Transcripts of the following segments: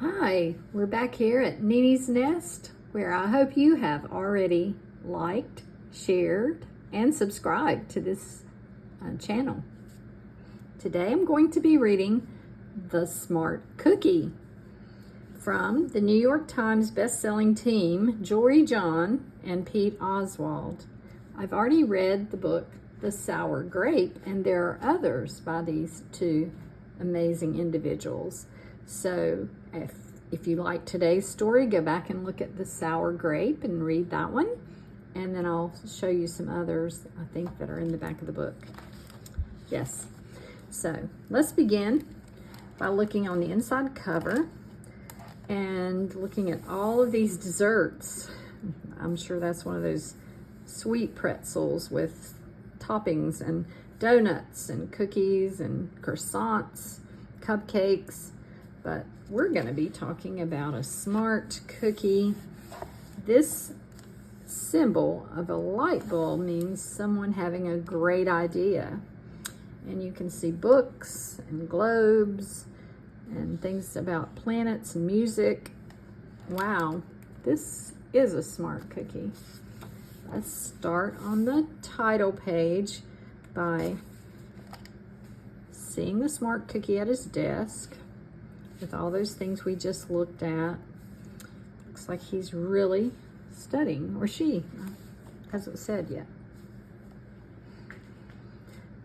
Hi, we're back here at Nini's Nest, where I hope you have already liked, shared, and subscribed to this channel. Today I'm going to be reading The Smart Cookie from the New York Times best-selling team, Jory John and Pete Oswald. I've already read the book, The Sour Grape, and there are others by these two amazing individuals. So if you like today's story, go back and look at The Sour Grape and read that one. And then I'll show you some others, I think, that are in the back of the book. Yes. So let's begin by looking on the inside cover and looking at all of these desserts. I'm sure that's one of those sweet pretzels with toppings and donuts and cookies and croissants, cupcakes. But we're going to be talking about a smart cookie. This symbol of a light bulb means someone having a great idea. And you can see books and globes and things about planets and music. Wow, this is a smart cookie. Let's start on the title page by seeing the smart cookie at his desk with all those things we just looked at. Looks like he's really studying, or she, hasn't said yet.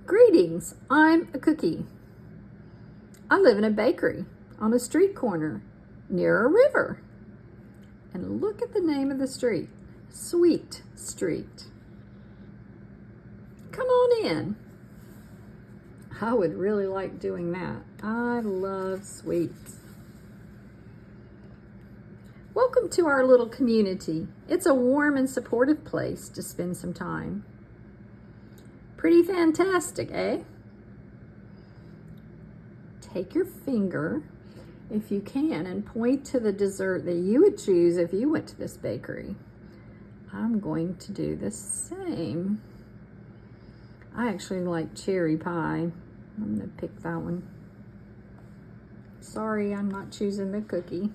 Greetings, I'm a cookie. I live in a bakery on a street corner near a river. And look at the name of the street, Sweet Street. Come on in. I would really like doing that. I love sweets. Welcome to our little community. It's a warm and supportive place to spend some time. Pretty fantastic, eh? Take your finger, if you can, and point to the dessert that you would choose if you went to this bakery. I'm going to do the same. I actually like cherry pie. I'm going to pick that one. Sorry, I'm not choosing the cookie.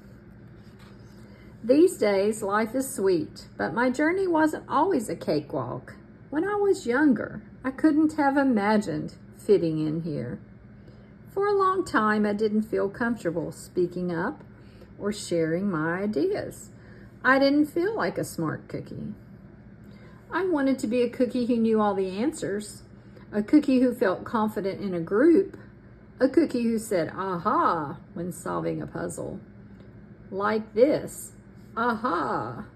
These days, life is sweet, but my journey wasn't always a cakewalk. When I was younger, I couldn't have imagined fitting in here. For a long time, I didn't feel comfortable speaking up or sharing my ideas. I didn't feel like a smart cookie. I wanted to be a cookie who knew all the answers, a cookie who felt confident in a group, a cookie who said aha when solving a puzzle. Like this, aha.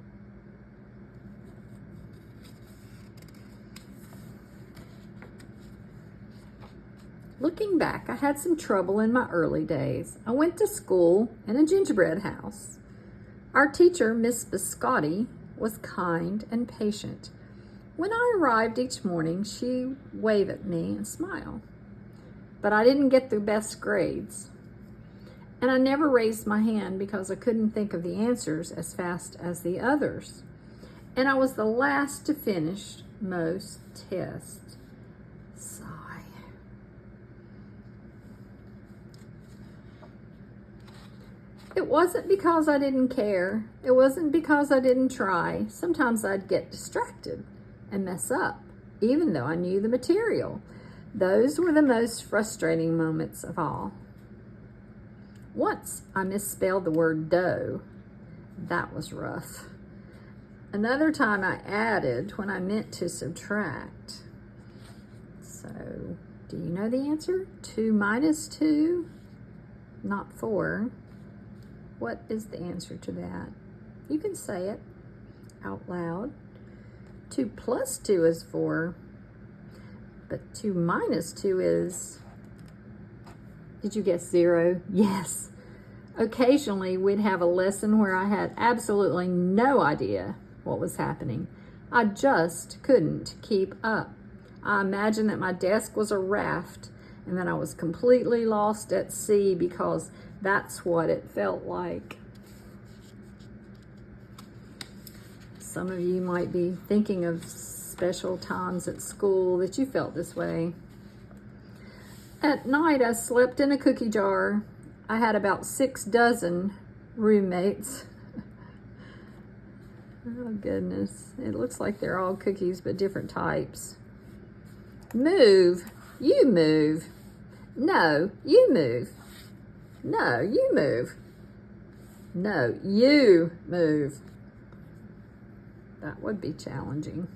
Looking back, I had some trouble in my early days. I went to school in a gingerbread house. Our teacher, Miss Biscotti, was kind and patient. When I arrived each morning, she waved at me and smiled. But I didn't get the best grades. And I never raised my hand because I couldn't think of the answers as fast as the others. And I was the last to finish most tests. Sigh. It wasn't because I didn't care. It wasn't because I didn't try. Sometimes I'd get distracted and mess up, even though I knew the material. Those were the most frustrating moments of all. Once I misspelled the word dough. That was rough. Another time I added when I meant to subtract. So, do you know the answer? 2 minus 2, not 4. What is the answer to that? You can say it out loud. 2 plus 2 is 4, but 2 minus 2 is, did you guess 0? Yes. Occasionally, we'd have a lesson where I had absolutely no idea what was happening. I just couldn't keep up. I imagined that my desk was a raft and that I was completely lost at sea because that's what it felt like. Some of you might be thinking of special times at school that you felt this way. At night, I slept in a cookie jar. I had about 6 dozen roommates. Oh goodness, it looks like they're all cookies but different types. Move. You move. No, you move. No, you move. No, you move. That would be challenging.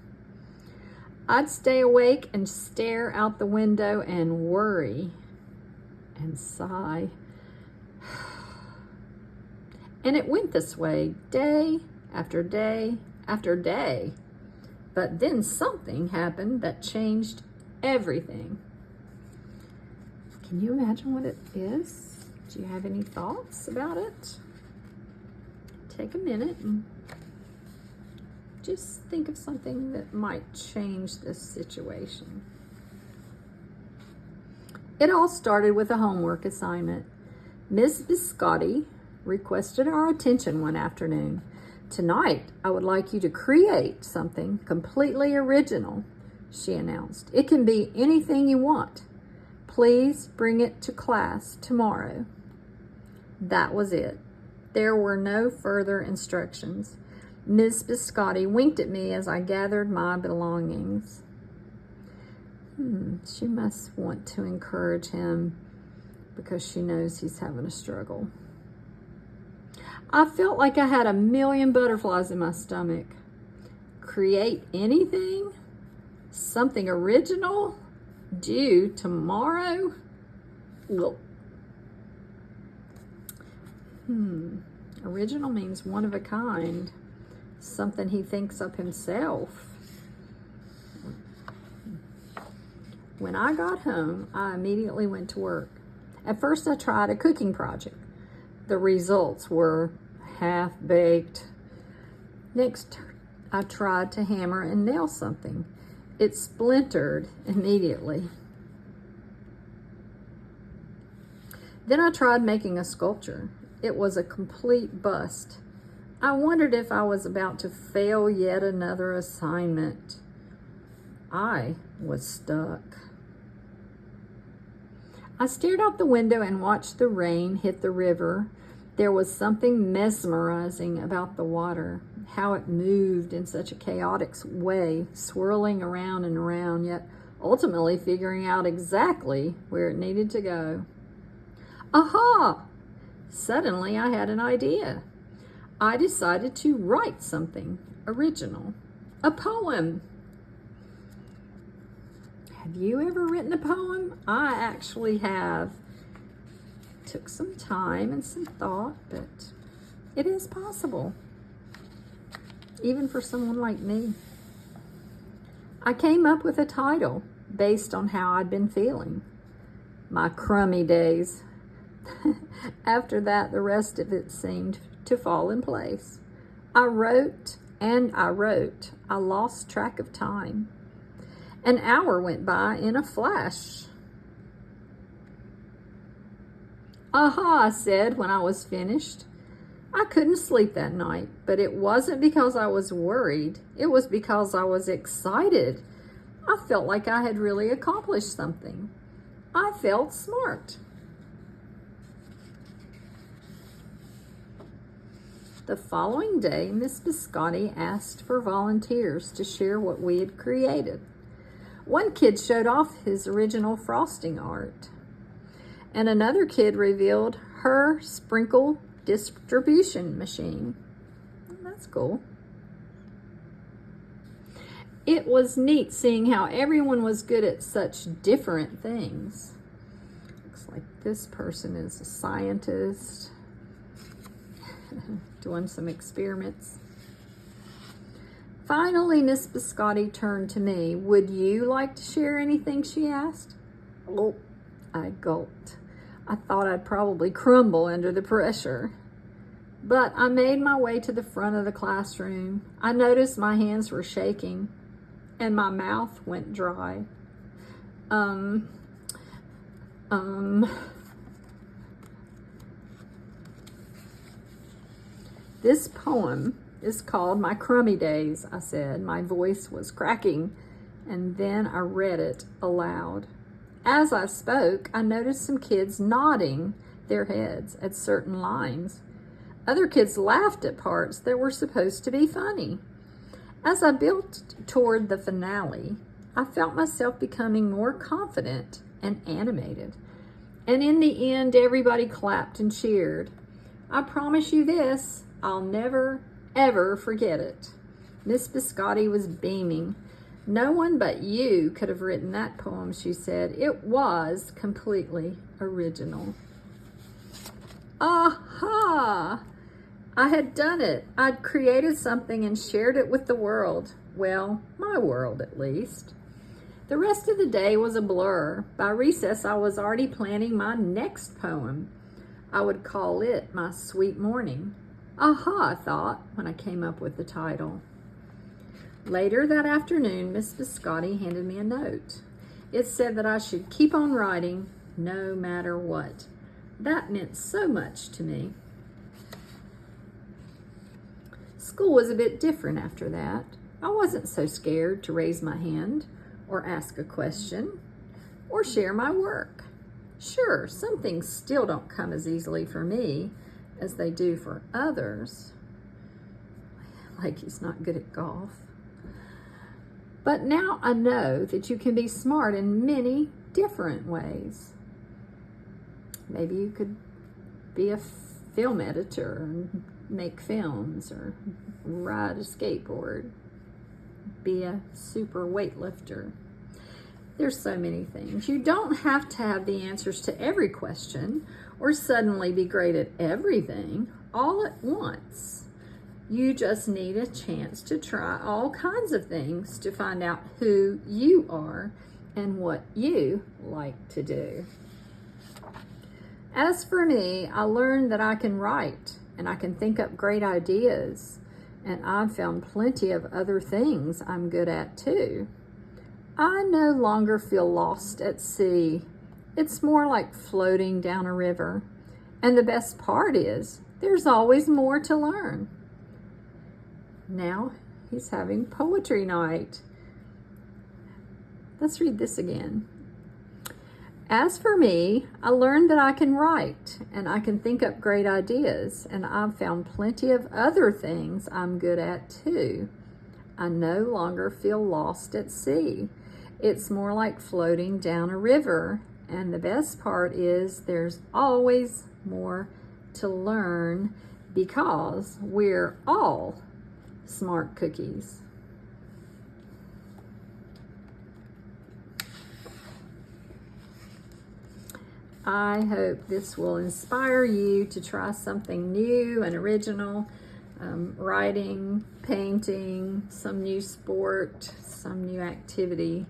I'd stay awake and stare out the window and worry and sigh. And it went this way day after day after day. But then something happened that changed everything. Can you imagine what it is? Do you have any thoughts about it? Take a minute and just think of something that might change this situation. It all started with a homework assignment. Ms. Biscotti requested our attention one afternoon. Tonight, I would like you to create something completely original, she announced. It can be anything you want. Please bring it to class tomorrow. That was it. There were no further instructions. Ms. Biscotti winked at me as I gathered my belongings. She must want to encourage him because she knows he's having a struggle. I felt like I had a million butterflies in my stomach. Create anything? Something original? Due tomorrow? Look. Original means one of a kind. Something he thinks of himself. When I got home, I immediately went to work. At first, I tried a cooking project. The results were half-baked. Next, I tried to hammer and nail something. It splintered immediately. Then I tried making a sculpture. It was a complete bust. I wondered if I was about to fail yet another assignment. I was stuck. I stared out the window and watched the rain hit the river. There was something mesmerizing about the water, how it moved in such a chaotic way, swirling around and around, yet ultimately figuring out exactly where it needed to go. Aha! Suddenly I had an idea. I decided to write something original, a poem. Have you ever written a poem? I actually have. Took some time and some thought, but it is possible, even for someone like me. I came up with a title based on how I'd been feeling. My crummy days. After that, the rest of it seemed to fall in place. I wrote and I wrote. I lost track of time. An hour went by in a flash. Aha, I said when I was finished. I couldn't sleep that night, but it wasn't because I was worried. It was because I was excited. I felt like I had really accomplished something. I felt smart. The following day, Miss Biscotti asked for volunteers to share what we had created. One kid showed off his original frosting art, and another kid revealed her sprinkle distribution machine. That's cool. It was neat seeing how everyone was good at such different things. Looks like this person is a scientist doing some experiments. Finally, Miss Biscotti turned to me. Would you like to share anything, she asked. Oh, I gulped. I thought I'd probably crumble under the pressure. But I made my way to the front of the classroom. I noticed my hands were shaking and my mouth went dry. This poem is called My Crummy Days, I said. My voice was cracking, and then I read it aloud. As I spoke, I noticed some kids nodding their heads at certain lines. Other kids laughed at parts that were supposed to be funny. As I built toward the finale, I felt myself becoming more confident and animated. And in the end, everybody clapped and cheered. I promise you this, I'll never, ever forget it. Miss Biscotti was beaming. No one but you could have written that poem, she said. It was completely original. Aha! I had done it. I'd created something and shared it with the world. Well, my world at least. The rest of the day was a blur. By recess, I was already planning my next poem. I would call it My Sweet Morning. Aha, I thought when I came up with the title. Later that afternoon, Miss Biscotti handed me a note. It said that I should keep on writing no matter what. That meant so much to me. School was a bit different after that. I wasn't so scared to raise my hand or ask a question or share my work. Sure, some things still don't come as easily for me as they do for others. Like he's not good at golf. But now I know that you can be smart in many different ways. Maybe you could be a film editor and make films, or ride a skateboard, be a super weightlifter. There's so many things. You don't have to have the answers to every question or suddenly be great at everything all at once. You just need a chance to try all kinds of things to find out who you are and what you like to do. As for me, I learned that I can write and I can think up great ideas, and I've found plenty of other things I'm good at too. I no longer feel lost at sea. It's more like floating down a river. And the best part is, there's always more to learn. Now he's having poetry night. Let's read this again. As for me, I learned that I can write and I can think up great ideas, and I've found plenty of other things I'm good at too. I no longer feel lost at sea. It's more like floating down a river, and the best part is there's always more to learn because we're all smart cookies. I hope this will inspire you to try something new and original, writing, painting, some new sport, some new activity,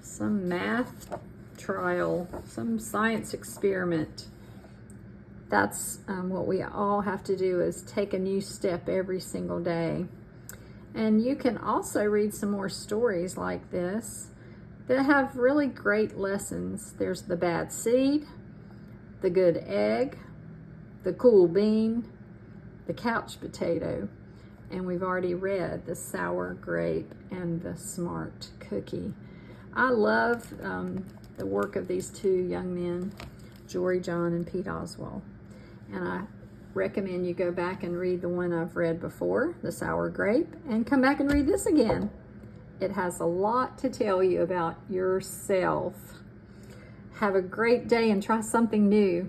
some math trial, some science experiment. That's what we all have to do, is take a new step every single day. And you can also read some more stories like this that have really great lessons. There's the bad seed, the good egg, the cool bean, the couch potato, and we've already read the sour grape and the smart cookie. I love the work of these two young men, Jory, John, and Pete Oswald. And I recommend you go back and read the one I've read before, the sour grape, and come back and read this again. It has a lot to tell you about yourself. Have a great day and try something new.